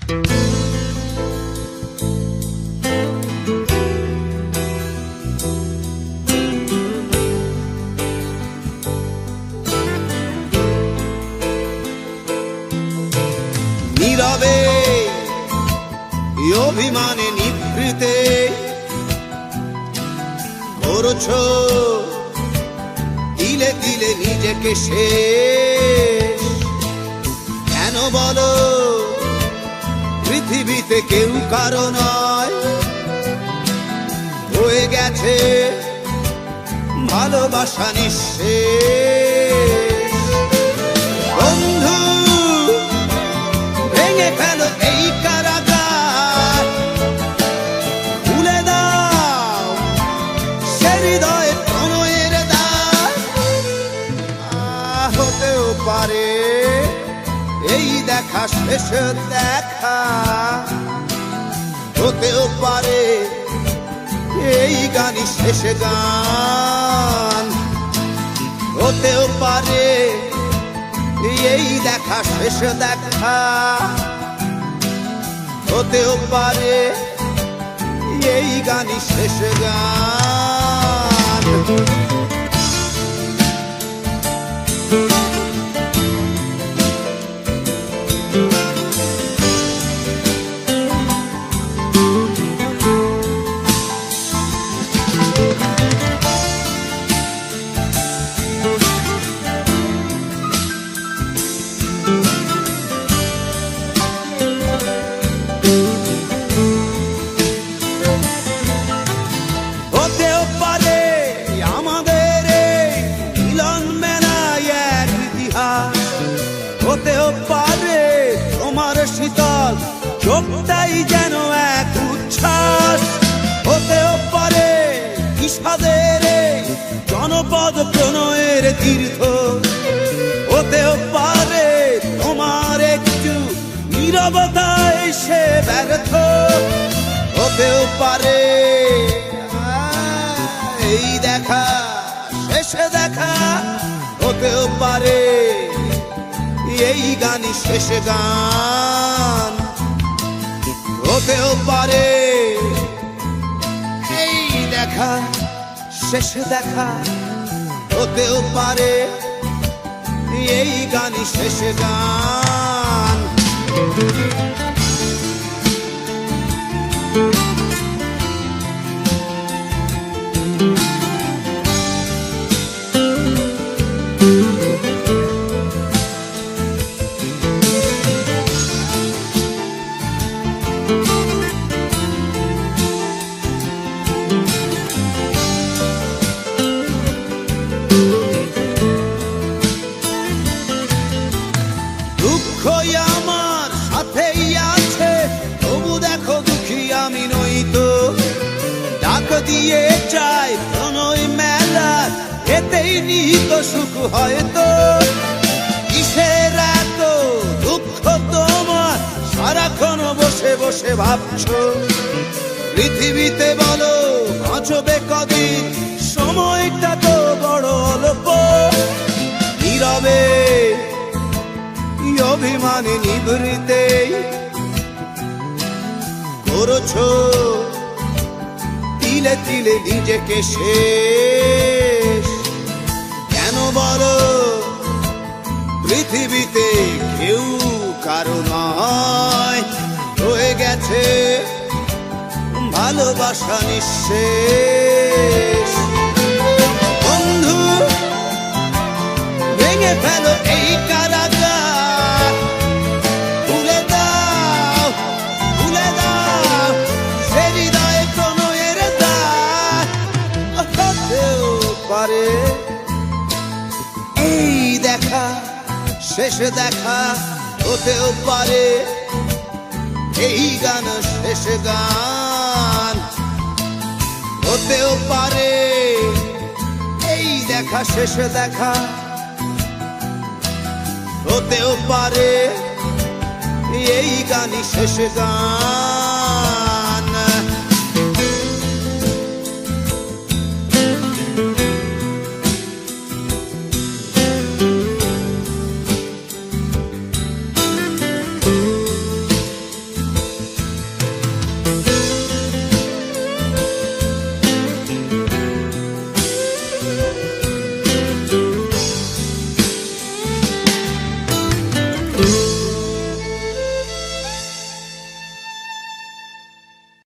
নীরবে অভিমানে নিভৃতে করছো দিলে দিলে নিজেকে শেষ। কেন বলো পৃথিবীতে কেউ কারো নয়, হয়ে গেছে ভালোবাসা নিঃশেষ। বন্ধু ভেঙে ফেলো এই কারাগার, খুলে দাও সে হৃদয়ে প্রণয়ের দ্বার। হতেও পারে এই দেখা শেষ দেখা, হতেও পারে এই গানই শেষ গান, হতেও পারে এই দেখা শেষ দেখা, হতেও পারে এই গানই শেষ গান। হতেও পারে আমাদের মিলন মেলায় এক ইতিহাস, হতেও পারে তোমার শীতল চোখটাই যেন এক উচ্ছ্বাস, হতেও পারে বিষাদের জনপদ প্রণয়ের তীর্থ, হতেও পারে তোমার একটু নীরবতায় সে ব্যর্থ, হতেও পারে এই দেখা শেষে দেখা, হতেও পারে এই গানই শেষ গান, হতেও পারে এই দেখা শেষে দেখা, হতেও পারে এই গানই শেষ গান। দুঃখই আমার সাথেই আছে, তবু দেখো দুঃখী আমি নই তো, ডাক দিয়ে চাই প্রণয় মেলা, এতেই নিহিত সুখ হয়তো। কিসের এত দুঃখ তোমার সারাক্ষণ বসে বসে ভাবছো, পৃথিবীতে বলো বাঁচবে কদিন, সময়টা তো বড় অল্প। নীরবে অভিমানে নিভৃতে করছো তিলে তিলে নিজেকে শেষ। কেন বলো পৃথিবীতে কেউ কারো নয়, হয়ে গেছে ভালোবাসা নিঃশেষ। বন্ধু ভেঙে ফেলো এই কারাগার, খুলে দাও সে হৃদয়ে প্রণয়ের দ্বার। হতেও পারে এই দেখা শেষ দেখা, হতেও পারে এই গান শেষ গান, হতেও পারে এই দেখা শেষ দেখা, হতেও পারে এই গানই শেষ গান।